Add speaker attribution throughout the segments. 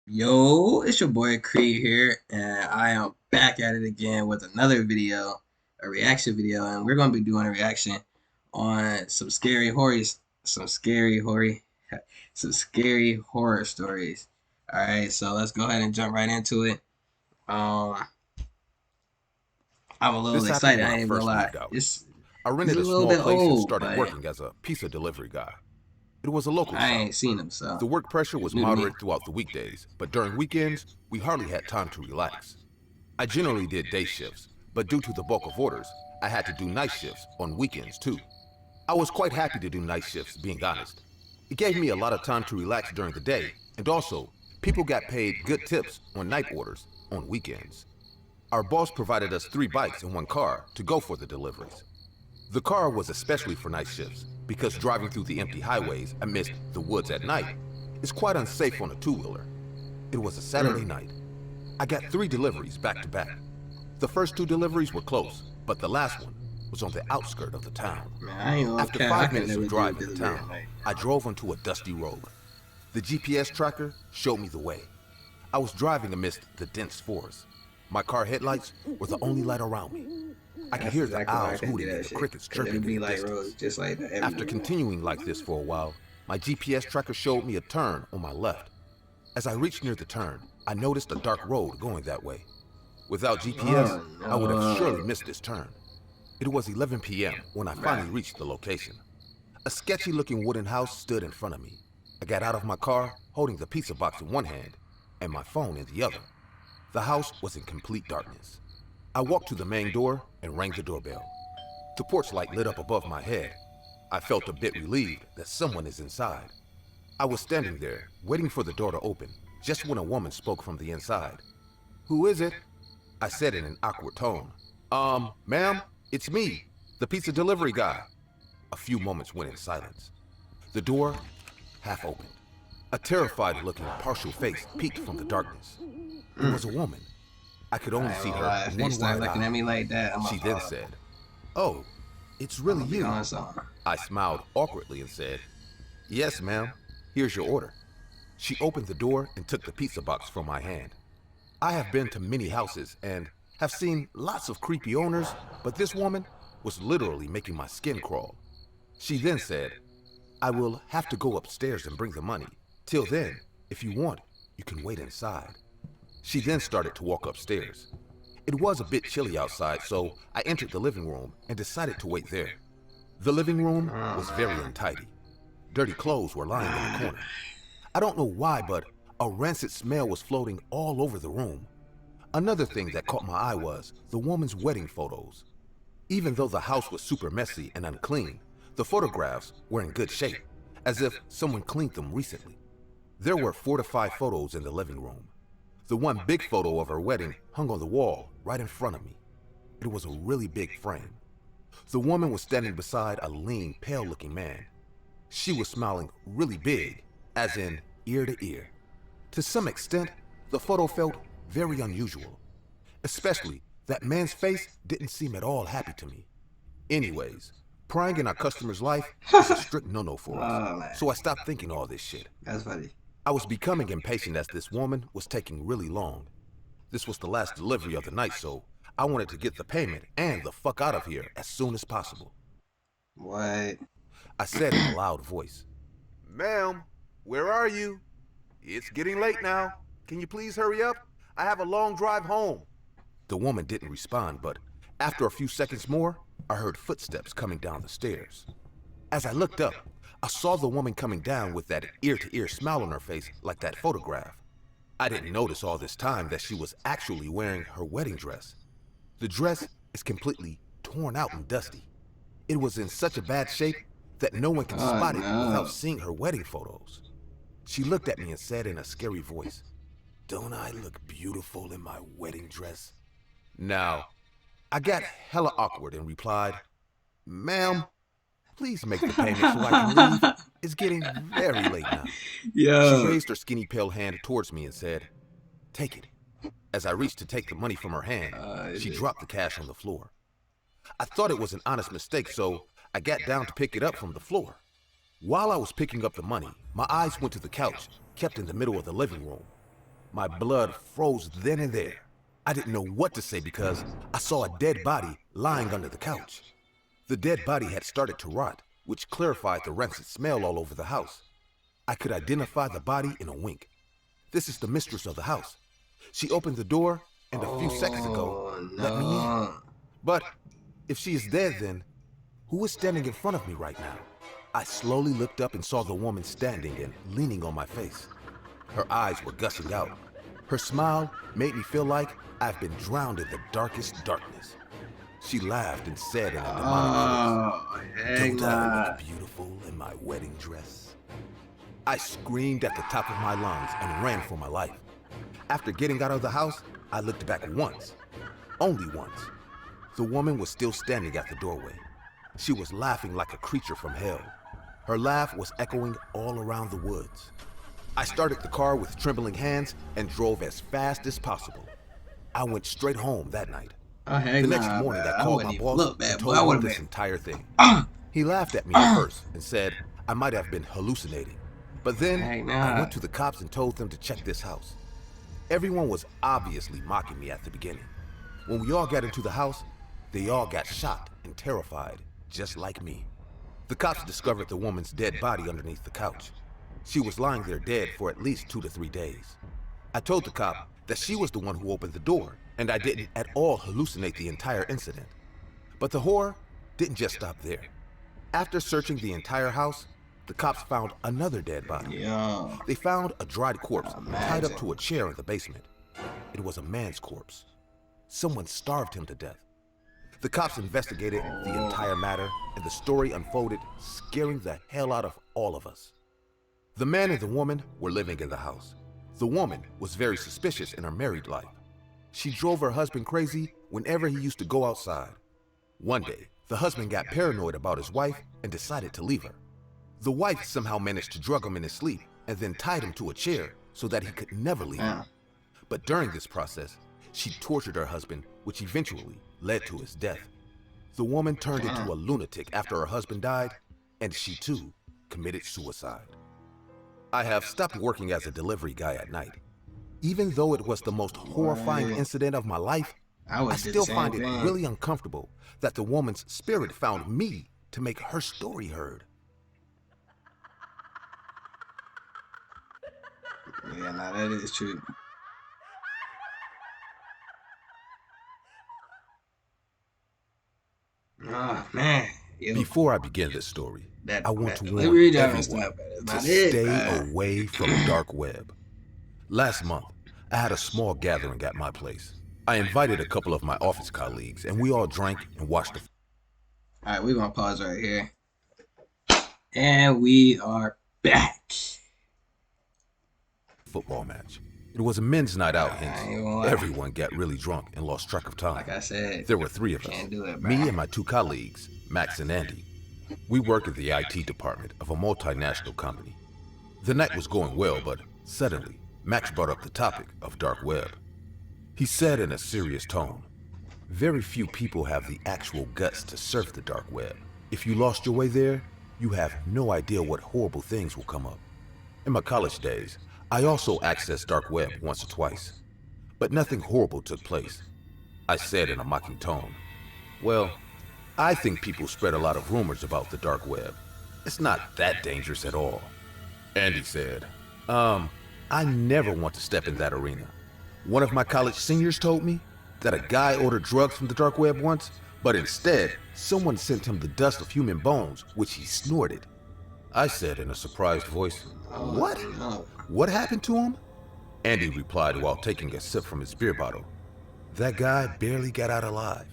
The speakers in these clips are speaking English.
Speaker 1: Yo, it's your boy Creed here, and I am back at it again with another video, a reaction video, and we're gonna be doing a reaction on some scary horror, some scary horror stories. All right, so let's go ahead and jump right into it. Um, I'm a little
Speaker 2: This happened
Speaker 1: excited.
Speaker 2: when
Speaker 1: I
Speaker 2: I
Speaker 1: ain't even gonna
Speaker 2: first
Speaker 1: lie.
Speaker 2: moved out.
Speaker 1: It's
Speaker 2: I
Speaker 1: he's
Speaker 2: rented
Speaker 1: a
Speaker 2: a
Speaker 1: little
Speaker 2: small
Speaker 1: bit
Speaker 2: place and
Speaker 1: old,
Speaker 2: started
Speaker 1: but
Speaker 2: working as a pizza delivery guy. It was a local
Speaker 1: I
Speaker 2: shop.
Speaker 1: ain't seen him, so
Speaker 2: The work pressure
Speaker 1: it's
Speaker 2: was
Speaker 1: new to me.
Speaker 2: moderate throughout the weekdays, but during weekends, we hardly had time to relax. I generally did day shifts, but due to the bulk of orders, I had to do night shifts on weekends too. I was quite happy to do night shifts, being honest. It gave me a lot of time to relax during the day, and also, people got paid good tips on night orders on weekends. Our boss provided us 3 bikes and 1 car to go for the deliveries. The car was especially for night shifts because driving through the empty highways amidst the woods at night is quite unsafe on a two-wheeler. It was a Saturday
Speaker 1: Mm.
Speaker 2: night. I got 3 deliveries back to back. The first 2 deliveries were close, but the last one was on the outskirt of the town.
Speaker 1: Man, I ain't gonna
Speaker 2: After
Speaker 1: cap. I
Speaker 2: 5
Speaker 1: could
Speaker 2: minutes
Speaker 1: never
Speaker 2: of
Speaker 1: do a
Speaker 2: driving the
Speaker 1: delivery at
Speaker 2: town,
Speaker 1: night.
Speaker 2: I drove onto a dusty road. The GPS tracker showed me the way. I was driving amidst the dense forest. My car headlights were the only light around me. I could
Speaker 1: That's
Speaker 2: hear the
Speaker 1: exactly why I
Speaker 2: owls
Speaker 1: couldn't do
Speaker 2: hooting and
Speaker 1: that
Speaker 2: the
Speaker 1: shit.
Speaker 2: crickets
Speaker 1: Cause it
Speaker 2: chirping
Speaker 1: would
Speaker 2: in
Speaker 1: be
Speaker 2: the
Speaker 1: like
Speaker 2: distance.
Speaker 1: roads just like that
Speaker 2: After
Speaker 1: everywhere.
Speaker 2: continuing like this for a while, my GPS tracker showed me a turn on my left. As I reached near the turn, I noticed a dark road going that way. Without GPS,
Speaker 1: Oh
Speaker 2: I would have surely
Speaker 1: no.
Speaker 2: missed this turn. It was 11 p.m. when I
Speaker 1: Bruh.
Speaker 2: finally reached the location. A sketchy looking wooden house stood in front of me. I got out of my car, holding the pizza box in one hand and my phone in the other. The house was in complete darkness. I walked to the main door and rang the doorbell. The porch light lit up above my head. I felt a bit relieved that someone is inside. I was standing there, waiting for the door to open, just when a woman spoke from the inside. "Who is it?" I said in an awkward tone. Ma'am, it's me, the pizza delivery guy." A few moments went in silence. The door half opened. A terrified looking partial face peeked from the darkness. It was a woman. I could
Speaker 1: I
Speaker 2: only
Speaker 1: ain't
Speaker 2: see
Speaker 1: gonna
Speaker 2: her
Speaker 1: lie. If they
Speaker 2: one
Speaker 1: start
Speaker 2: wide
Speaker 1: looking at
Speaker 2: eye.
Speaker 1: me like that,
Speaker 2: She then said, "Oh, it's
Speaker 1: I'm
Speaker 2: really
Speaker 1: gonna be
Speaker 2: you."
Speaker 1: on something.
Speaker 2: I smiled awkwardly and said, "Yes, ma'am. Here's your order." She opened the door and took the pizza box from my hand. I have been to many houses and have seen lots of creepy owners, but this woman was literally making my skin crawl. She then said, "I will have to go upstairs and bring the money. Till then, if you want, you can wait inside." She then started to walk upstairs. It was a bit chilly outside, so I entered the living room and decided to wait there. The living room was very untidy. Dirty clothes were lying in the corner. I don't know why, but a rancid smell was floating all over the room. Another thing that caught my eye was the woman's wedding photos. Even though the house was super messy and unclean, the photographs were in good shape, as if someone cleaned them recently. There were 4 to 5 photos in the living room. The one big photo of her wedding hung on the wall right in front of me. It was a really big frame. The woman was standing beside a lean, pale-looking man. She was smiling really big, as in ear to ear. To some extent, the photo felt very unusual. Especially, that man's face didn't seem at all happy to me. Anyways, prying in our customer's life is a strict no-no for us,
Speaker 1: Oh man,
Speaker 2: so I stopped thinking all this shit.
Speaker 1: that's funny.
Speaker 2: I was becoming impatient as this woman was taking really long. This was the last delivery of the night, so I wanted to get the payment and the fuck out of here as soon as possible.
Speaker 1: What?
Speaker 2: I said in a loud voice, "Ma'am, where are you? It's getting late now. Can you please hurry up? I have a long drive home." The woman didn't respond, but after a few seconds more, I heard footsteps coming down the stairs. As I looked up, I saw the woman coming down with that ear-to-ear smile on her face like that photograph. I didn't notice all this time that she was actually wearing her wedding dress. The dress is completely torn out and dusty. It was in such a bad shape that no one can
Speaker 1: Oh
Speaker 2: spot it without
Speaker 1: no.
Speaker 2: seeing her wedding photos. She looked at me and said in a scary voice, "Don't I look beautiful in my wedding dress?" Now, I got hella awkward and replied, "Ma'am, please make the payment so I can leave. It's getting very late now." She
Speaker 1: Yo.
Speaker 2: raised her skinny pale hand towards me and said, "Take it." As I reached to take the money from her hand, she
Speaker 1: Shit.
Speaker 2: dropped the cash on the floor. I thought it was an honest mistake, so I got down to pick it up from the floor. While I was picking up the money, my eyes went to the couch, kept in the middle of the living room. My blood froze then and there. I didn't know what to say because I saw a dead body lying under the couch. The dead body had started to rot, which clarified the rancid smell all over the house. I could identify the body in a wink. This is the mistress of the house. She opened the door and a few seconds ago let me in. But if she is dead, then who is standing in front of me right now? I slowly looked up and saw the woman standing and leaning on my face. Her eyes were gushing out. Her smile made me feel like I've been drowned in the darkest darkness. She laughed and said in a demonic voice, "Don't I look beautiful in my wedding dress?" I screamed at the top of my lungs and ran for my life. After getting out of the house, I looked back once. Only once. The woman was still standing at the doorway. She was laughing like a creature from hell. Her laugh was echoing all around the woods. I started the car with trembling hands and drove as fast as possible. I went straight home that night. The next morning, I called my boss and told him this entire thing. He laughed at me at first and said I might have been hallucinating. But then I went to the cops and told them to check this house. Everyone was obviously mocking me at the beginning. When we all got into the house, they all got shocked and terrified, just like me. The cops discovered the woman's dead body underneath the couch. She was lying there dead for at least 2 to 3 days. I told the cop that she was the one who opened the door, and I didn't at all hallucinate the entire incident. But the horror didn't just stop there. After searching the entire house, the cops found another dead body. They found a dried corpse tied up to a chair in the basement. It was a man's corpse. Someone starved him to death. The cops investigated the entire matter, and the story unfolded, scaring the hell out of all of us. The man and the woman were living in the house. The woman was very suspicious in her married life. She drove her husband crazy whenever he used to go outside. One day, the husband got paranoid about his wife and decided to leave her. The wife somehow managed to drug him in his sleep and then tied him to a chair so that he could never leave her. But during this process, she tortured her husband, which eventually led to his death. The woman turned into a lunatic after her husband died, and she too committed suicide. I have stopped working as a delivery guy at night. Even though it was the most horrifying incident of my life, I still find it really uncomfortable that the woman's spirit found me to make her story heard.
Speaker 1: Yeah, now that is true. Oh, man. Yo.
Speaker 2: Before I begin this story, I want to warn everyone to stay away from the dark web. Last month, I had a small gathering at my place. I invited a couple of my office colleagues, and we all drank and watched the...
Speaker 1: All right, we're going to pause right here. And we are back.
Speaker 2: Football match. It was a men's night out, hence everyone got really drunk and lost track of time.
Speaker 1: Like I said,
Speaker 2: there were 3 of us, me and my 2 colleagues, Max and Andy. We work in the IT department of a multinational company. The night was going well, but suddenly, Max brought up the topic of dark web. He said in a serious tone, "Very few people have the actual guts to surf the dark web. If you lost your way there, you have no idea what horrible things will come up." In my college days, I also accessed dark web once or twice, but nothing horrible took place. I said in a mocking tone, "Well, I think people spread a lot of rumors about the dark web. It's not that dangerous at all." Andy said, I never want to step in that arena. One of my college seniors told me that a guy ordered drugs from the dark web once, but instead, someone sent him the dust of human bones, which he snorted. I said in a surprised voice, "What? What happened to him?" Andy replied while taking a sip from his beer bottle, "That guy barely got out alive.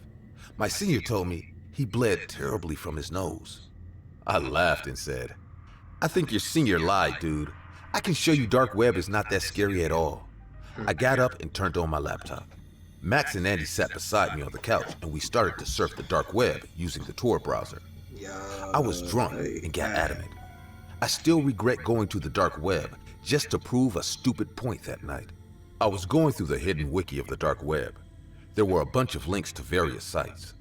Speaker 2: My senior told me he bled terribly from his nose." I laughed and said, "I think your senior lied, dude. I can show you dark web is not that scary at all." I got up and turned on my laptop. Max and Andy sat beside me on the couch and we started to surf the dark web using the Tor browser. I was drunk and got adamant. I still regret going to the dark web just to prove a stupid point that night. I was going through the hidden wiki of the dark web. There were a bunch of links to various sites.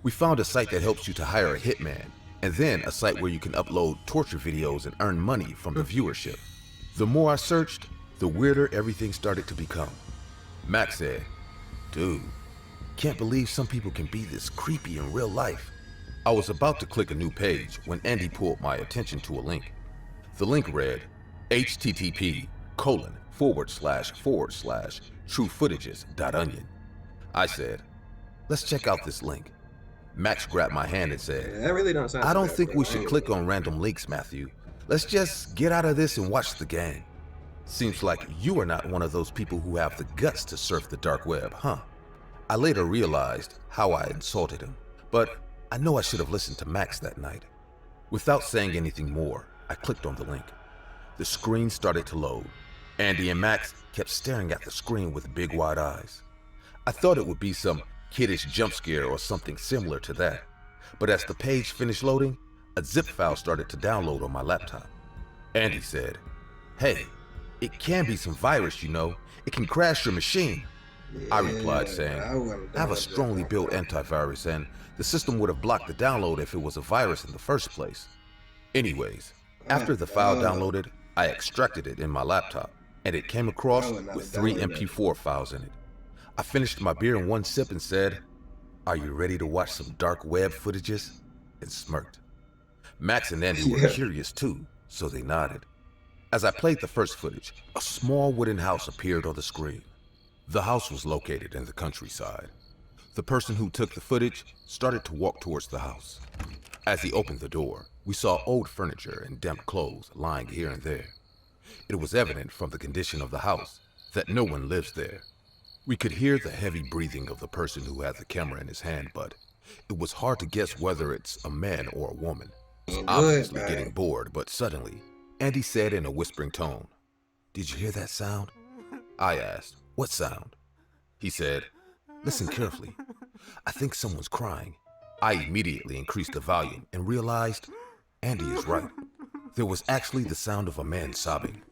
Speaker 2: We found a site that helps you to hire a hitman, and then a site where you can upload torture videos and earn money from the viewership. The more I searched, the weirder everything started to become. Max said, "Dude, can't believe some people can be this creepy in real life." I was about to click a new page when Andy pulled my attention to a link. The link read, http://truefootages.onion. I said, "Let's check out this link." Max grabbed my hand and said,
Speaker 1: That really don't sound
Speaker 2: "I don't
Speaker 1: bad,
Speaker 2: think
Speaker 1: bro.
Speaker 2: we should click on random links, Matthew. Let's just get out of this and watch the game. Seems like you are not one of those people who have the guts to surf the dark web, huh?" I later realized how I insulted him, but I know I should have listened to Max that night. Without saying anything more, I clicked on the link. The screen started to load. Andy and Max kept staring at the screen with big wide eyes. I thought it would be some kiddish jump scare or something similar to that, but as the page finished loading, a zip file started to download on my laptop. Andy said, "Hey, it can be some virus, you know. It can crash your machine." I replied saying, "I have a strongly built antivirus and the system would have blocked the download if it was a virus in the first place." Anyways, after the file downloaded, I extracted it in my laptop and it came across with 3 MP4 files in it. I finished my beer in one sip and said, "Are you ready to watch some dark web footages?" and smirked. Max and Andy were curious too, so they nodded. As I played the first footage, a small wooden house appeared on the screen. The house was located in the countryside. The person who took the footage started to walk towards the house. As he opened the door, we saw old furniture and damp clothes lying here and there. It was evident from the condition of the house that no one lives there. We could hear the heavy breathing of the person who had the camera in his hand, but it was hard to guess whether it's a man or a woman. I was obviously getting bored, but suddenly, Andy said in a whispering tone, "Did you hear that sound?" I asked, "What sound?" He said, "Listen carefully. I think someone's crying." I immediately increased the volume and realized Andy is right. There was actually the sound of a man sobbing.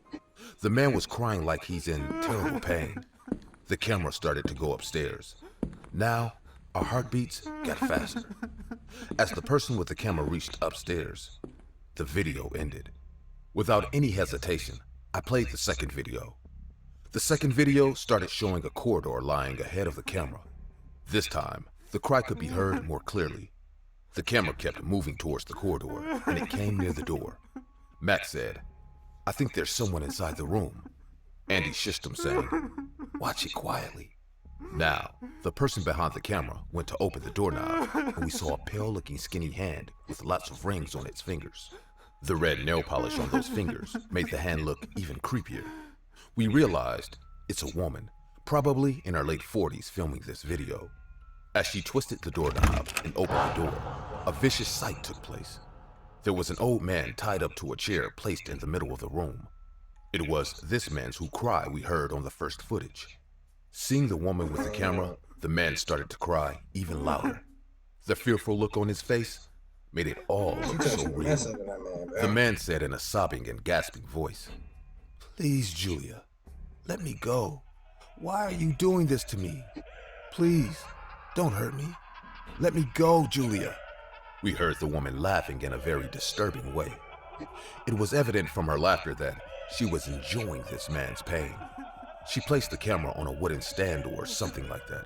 Speaker 2: The man was crying like he's in terrible pain. The camera started to go upstairs. Now, our heartbeats got faster. As the person with the camera reached upstairs, the video ended. Without any hesitation, I played the second video. The second video started showing a corridor lying ahead of the camera. This time, the cry could be heard more clearly. The camera kept moving towards the corridor, and it came near the door. Max said, "I think there's someone inside the room." Andy shushed him, saying, "Watch it quietly." Now, the person behind the camera went to open the doorknob, and we saw a pale-looking skinny hand with lots of rings on its fingers. The red nail polish on those fingers made the hand look even creepier. We realized it's a woman, probably in her late 40s, filming this video. As she twisted the doorknob and opened the door, a vicious sight took place. There was an old man tied up to a chair placed in the middle of the room. It was this man's who cry we heard on the first footage. Seeing the woman with the camera, the man started to cry even louder. The fearful look on his face made it all look so real. The man said in a sobbing and gasping voice, "Please, Julia, let me go. Why are you doing this to me? Please, don't hurt me. Let me go, Julia." We heard the woman laughing in a very disturbing way. It was evident from her laughter that she was enjoying this man's pain. She placed the camera on a wooden stand or something like that.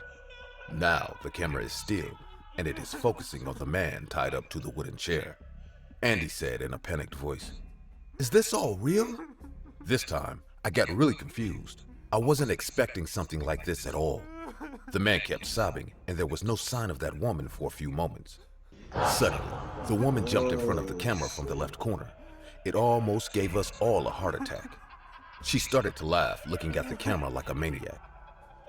Speaker 2: Now the camera is still, and it is focusing on the man tied up to the wooden chair. Andy said in a panicked voice, "Is this all real?" This time, I got really confused. I wasn't expecting something like this at all. The man kept sobbing, and there was no sign of that woman for a few moments. Suddenly, the woman jumped in front of the camera from the left corner. It almost gave us all a heart attack. She started to laugh, looking at the camera like a maniac.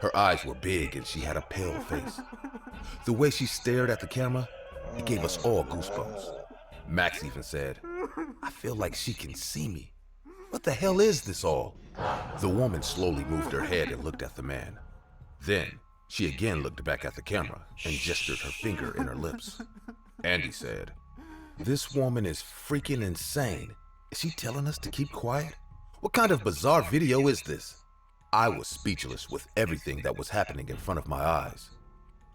Speaker 2: Her eyes were big and she had a pale face. The way she stared at the camera, it gave us all goosebumps. Max even said, "I feel like she can see me. What the hell is this all?" The woman slowly moved her head and looked at the man. Then, she again looked back at the camera and gestured her finger in her lips. Andy said, "This woman is freaking insane. Is she telling us to keep quiet? What kind of bizarre video is this?" I was speechless with everything that was happening in front of my eyes.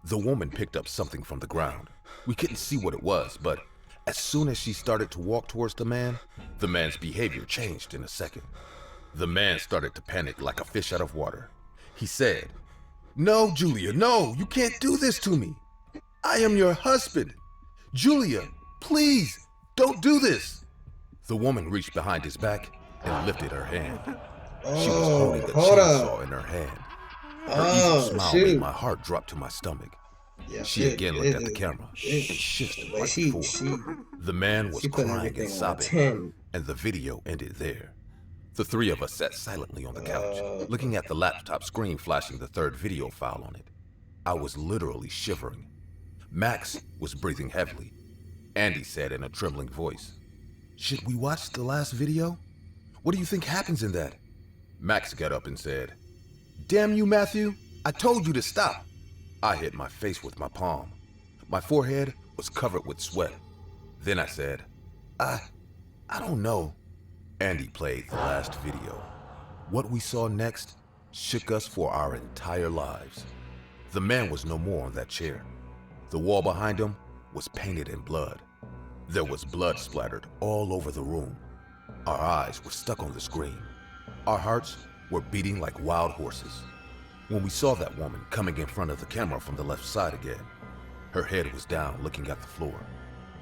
Speaker 2: The woman picked up something from the ground. We couldn't see what it was, but as soon as she started to walk towards the man's behavior changed in a second. The man started to panic like a fish out of water. He said, "No, Julia, no, you can't do this to me. I am your husband. Julia, please, don't do this." The woman reached behind his back and lifted her hand. She was holding the chainsaw in her hand. Her evil smile made my heart drop to my stomach.
Speaker 1: Yeah,
Speaker 2: she again looked at the camera and shifted right before. The man was crying and sobbing, and the video ended there. The three of us sat silently on the couch, looking at the laptop screen flashing the third video file on it. I was literally shivering. Max was breathing heavily. Andy said in a trembling voice, "Should we watch the last video? What do you think happens in that?" Max got up and said, "Damn you, Matthew, I told you to stop." I hit my face with my palm. My forehead was covered with sweat. Then I said, I don't know." Andy played the last video. What we saw next shook us for our entire lives. The man was no more on that chair. The wall behind him was painted in blood. There was blood splattered all over the room. Our eyes were stuck on the screen. Our hearts were beating like wild horses. When we saw that woman coming in front of the camera from the left side again, her head was down looking at the floor.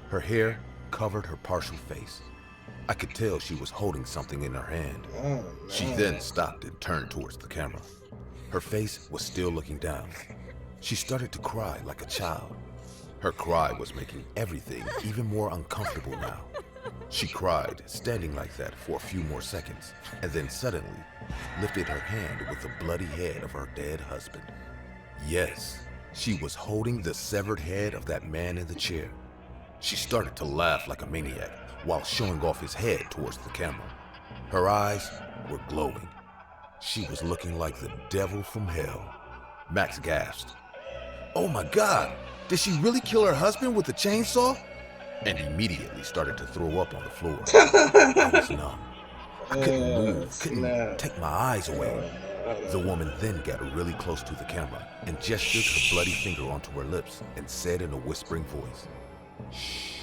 Speaker 2: Her hair covered her partial face. I could tell she was holding something in her hand. She then stopped and turned towards the camera. Her face was still looking down. She started to cry like a child. Her cry was making everything even more uncomfortable now. She cried, standing like that for a few more seconds, and then suddenly lifted her hand with the bloody head of her dead husband. Yes, she was holding the severed head of that man in the chair. She started to laugh like a maniac while showing off his head towards the camera. Her eyes were glowing. She was looking like the devil from hell. Max gasped, "Oh my God, did she really kill her husband with a chainsaw?" And immediately started to throw up on the floor. I was numb. I couldn't move, couldn't take my eyes away. The woman then got really close to the camera and gestured her bloody finger onto her lips and said in a whispering voice, "Shh,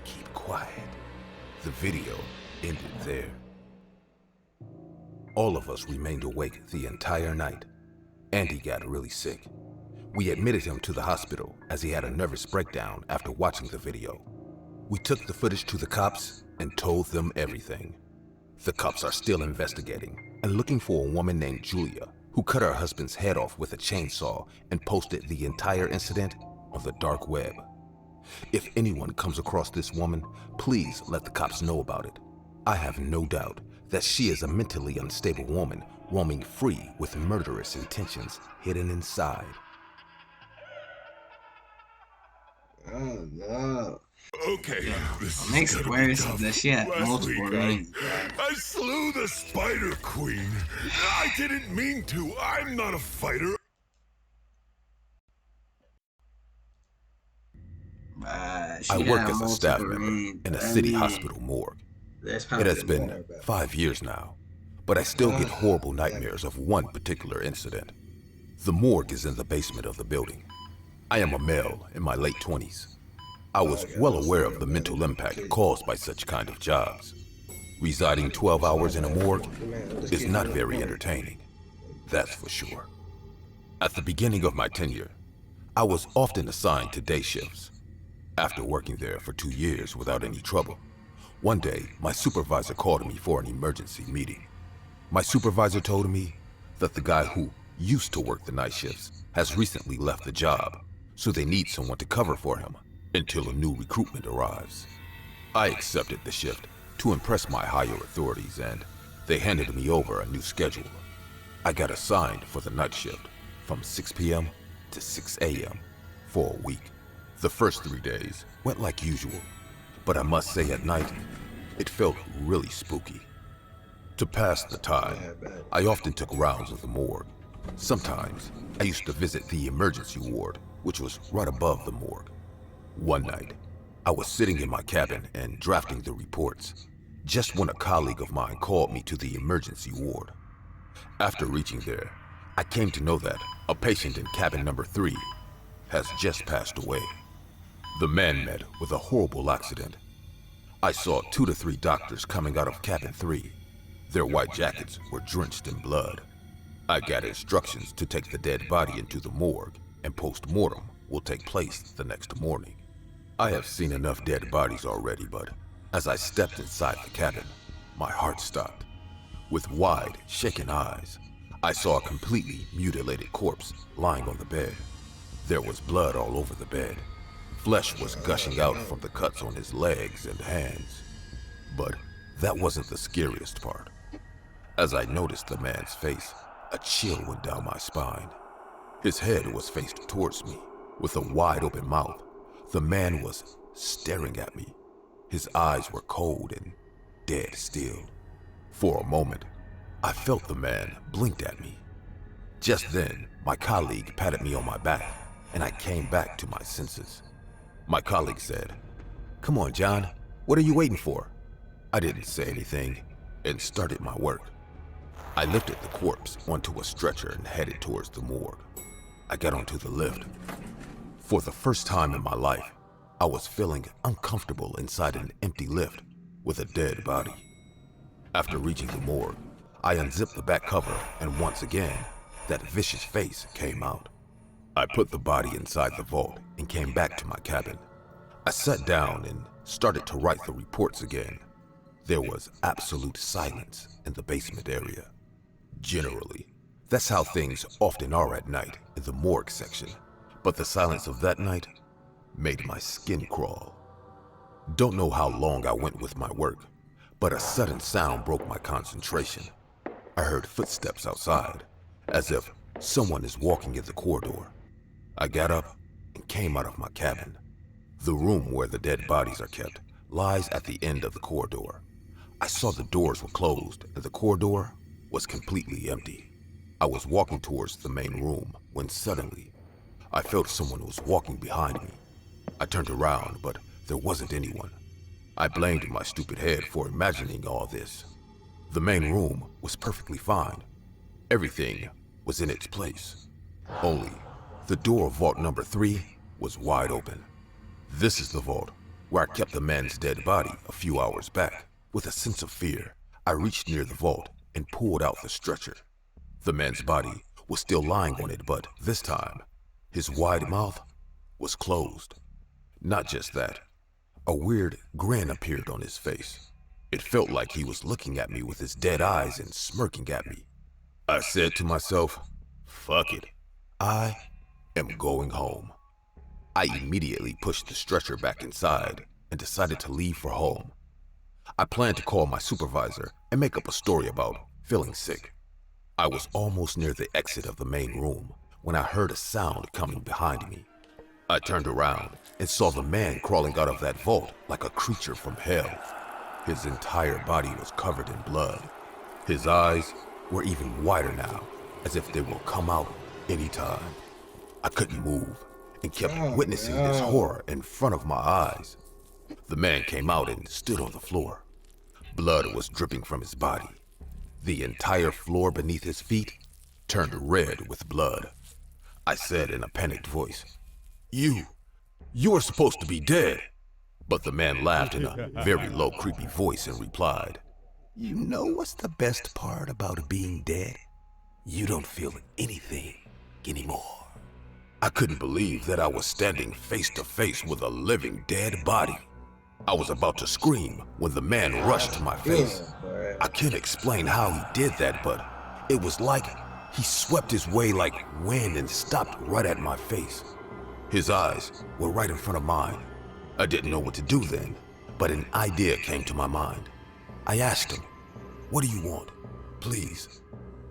Speaker 2: keep quiet." The video ended there. All of us remained awake the entire night. Andy got really sick. We admitted him to the hospital as he had a nervous breakdown after watching the video. We took the footage to the cops and told them everything. The cops are still investigating and looking for a woman named Julia who cut her husband's head off with a chainsaw and posted the entire incident on the dark web. If anyone comes across this woman, please let the cops know about it. I have no doubt that she is a mentally unstable woman roaming free with murderous intentions hidden inside.
Speaker 1: Oh no.
Speaker 3: Okay,
Speaker 1: What makes it worse is that she had multiple rings.
Speaker 3: I slew the Spider Queen. I didn't mean to. I'm not a fighter.
Speaker 2: I work as a staff member in a city hospital morgue. It has been 5 years now, but I still get horrible nightmares of one particular incident. The morgue is in the basement of the building. I am a male in my late 20s. I was well aware of the mental impact caused by such kind of jobs. Residing 12 hours in a morgue is not very entertaining, that's for sure. At the beginning of my tenure, I was often assigned to day shifts. After working there for 2 years without any trouble, one day my supervisor called me for an emergency meeting. My supervisor told me that the guy who used to work the night shifts has recently left the job, so they need someone to cover for him until a new recruitment arrives. I accepted the shift to impress my higher authorities, and they handed me over a new schedule. I got assigned for the night shift from 6 p.m. to 6 a.m. for a week. The first 3 days went like usual, but I must say at night, it felt really spooky. To pass the time, I often took rounds of the morgue. Sometimes, I used to visit the emergency ward, which was right above the morgue. One night, I was sitting in my cabin and drafting the reports, just when a colleague of mine called me to the emergency ward. After reaching there, I came to know that a patient in cabin number 3 has just passed away. The man met with a horrible accident. I saw 2 to 3 doctors coming out of cabin 3. Their white jackets were drenched in blood. I got instructions to take the dead body into the morgue, and post-mortem will take place the next morning. I have seen enough dead bodies already, but as I stepped inside the cabin, my heart stopped. With wide, shaken eyes, I saw a completely mutilated corpse lying on the bed. There was blood all over the bed. Flesh was gushing out from the cuts on his legs and hands. But that wasn't the scariest part. As I noticed the man's face, a chill went down my spine. His head was faced towards me, with a wide open mouth. The man was staring at me. His eyes were cold and dead still. For a moment, I felt the man blinked at me. Just then, my colleague patted me on my back, and I came back to my senses. My colleague said, "Come on, John, what are you waiting for?" I didn't say anything and started my work. I lifted the corpse onto a stretcher and headed towards the morgue. I got onto the lift. For the first time in my life, I was feeling uncomfortable inside an empty lift with a dead body. After reaching the morgue, I unzipped the back cover, and once again, that vicious face came out. I put the body inside the vault and came back to my cabin. I sat down and started to write the reports again. There was absolute silence in the basement area. Generally, that's how things often are at night in the morgue section, but the silence of that night made my skin crawl. Don't know how long I went with my work, but a sudden sound broke my concentration. I heard footsteps outside, as if someone is walking in the corridor. I got up and came out of my cabin. The room where the dead bodies are kept lies at the end of the corridor. I saw the doors were closed and the corridor was completely empty. I was walking towards the main room when suddenly I felt someone was walking behind me. I turned around, but there wasn't anyone. I blamed my stupid head for imagining all this. The main room was perfectly fine. Everything was in its place. Only the door of vault number 3 was wide open. This is the vault where I kept the man's dead body a few hours back. With a sense of fear, I reached near the vault and pulled out the stretcher. The man's body was still lying on it, but this time, his wide mouth was closed. Not just that, a weird grin appeared on his face. It felt like he was looking at me with his dead eyes and smirking at me. I said to myself, "Fuck it. I am going home." I immediately pushed the stretcher back inside and decided to leave for home. I planned to call my supervisor and make up a story about feeling sick. I was almost near the exit of the main room when I heard a sound coming behind me. I turned around and saw the man crawling out of that vault like a creature from hell. His entire body was covered in blood. His eyes were even wider now, as if they will come out anytime. I couldn't move and kept witnessing this horror in front of my eyes. The man came out and stood on the floor. Blood was dripping from his body. The entire floor beneath his feet turned red with blood. I said in a panicked voice, You are supposed to be dead." But the man laughed in a very low, creepy voice and replied, "You know what's the best part about being dead? You don't feel anything anymore." I couldn't believe that I was standing face to face with a living dead body. I was about to scream when the man rushed to my face. I can't explain how he did that, but it was like he swept his way like wind and stopped right at my face. His eyes were right in front of mine. I didn't know what to do then, but an idea came to my mind. I asked him, "What do you want? Please,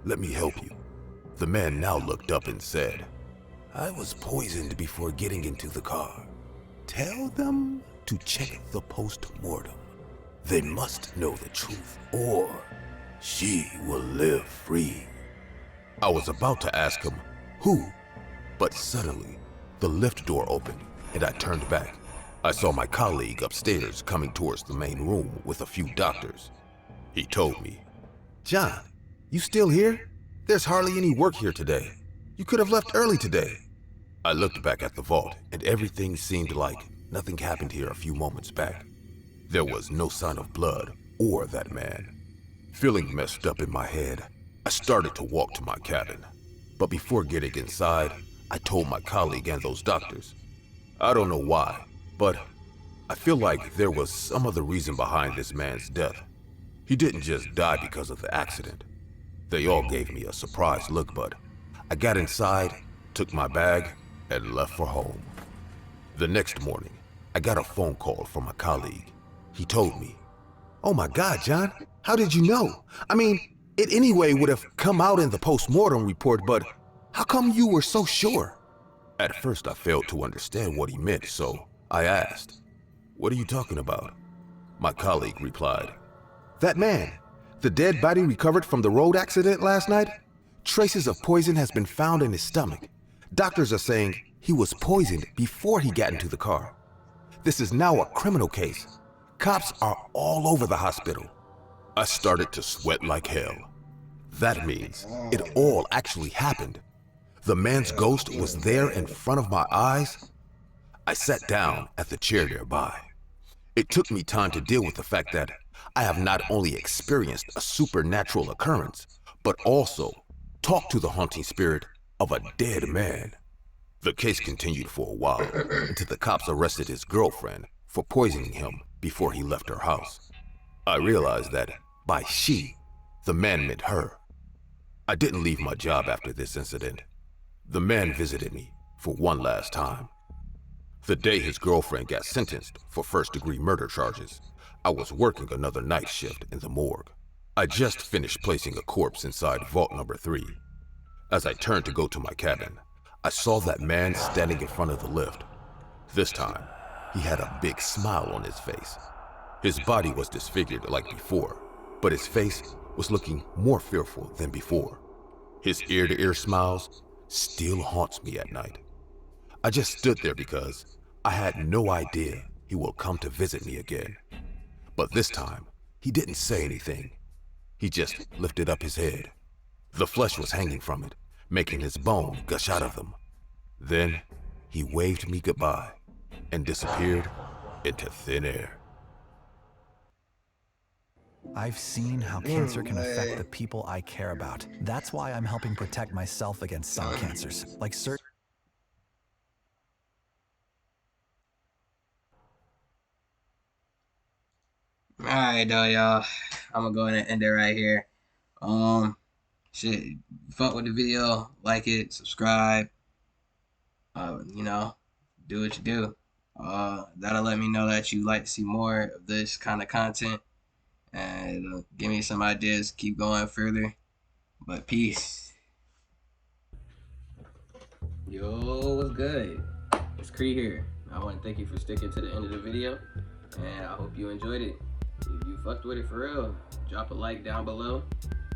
Speaker 2: let me help you." The man now looked up and said, "I was poisoned before getting into the car. Tell them to check the post-mortem. They must know the truth, or she will live free." I was about to ask him, "Who?" But suddenly, the lift door opened, and I turned back. I saw my colleague upstairs coming towards the main room with a few doctors. He told me, "John, you still here? There's hardly any work here today. You could have left early today." I looked back at the vault, and everything seemed like nothing happened here a few moments back. There was no sign of blood or that man. Feeling messed up in my head, I started to walk to my cabin. But before getting inside, I told my colleague and those doctors. I don't know why, but I feel like there was some other reason behind this man's death. He didn't just die because of the accident. They all gave me a surprised look, but I got inside, took my bag, and left for home. The next morning, I got a phone call from a colleague. He told me, "Oh my God, John, how did you know? I mean, it anyway would have come out in the post-mortem report, but how come you were so sure?" At first, I failed to understand what he meant, so I asked, "What are you talking about?" My colleague replied, "That man, the dead body recovered from the road accident last night? Traces of poison has been found in his stomach. Doctors are saying he was poisoned before he got into the car. This is now a criminal case. Cops are all over the hospital." I started to sweat like hell. That means it all actually happened. The man's ghost was there in front of my eyes. I sat down at the chair nearby. It took me time to deal with the fact that I have not only experienced a supernatural occurrence, but also talked to the haunting spirit of a dead man. The case continued for a while until the cops arrested his girlfriend for poisoning him before he left her house. I realized that by she, the man meant her. I didn't leave my job after this incident. The man visited me for one last time. The day his girlfriend got sentenced for first-degree murder charges, I was working another night shift in the morgue. I just finished placing a corpse inside vault number 3. As I turned to go to my cabin, I saw that man standing in front of the lift. This time, he had a big smile on his face. His body was disfigured like before, but his face was looking more fearful than before. His ear-to-ear smiles still haunts me at night. I just stood there because I had no idea he will come to visit me again. But this time, he didn't say anything. He just lifted up his head. The flesh was hanging from it, making his bone gush out of them. Then, he waved me goodbye and disappeared into thin air.
Speaker 4: I've seen how cancer can affect the people I care about. That's why I'm helping protect myself against some cancers, like certain.
Speaker 1: Alright though, y'all. I'm gonna go ahead and end it right here. Shit, fuck with the video, like it, subscribe. You know, do what you do. That'll let me know that you like to see more of this kind of content, and give me some ideas to keep going further. But peace. Yo, what's good? It's Cree here. I want to thank you for sticking to the end of the video, and I hope you enjoyed it. If you fucked with it for real, drop a like down below.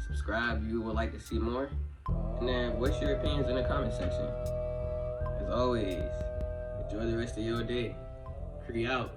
Speaker 1: Subscribe if you would like to see more. And then voice your opinions in the comment section. As always, enjoy the rest of your day. Cree out.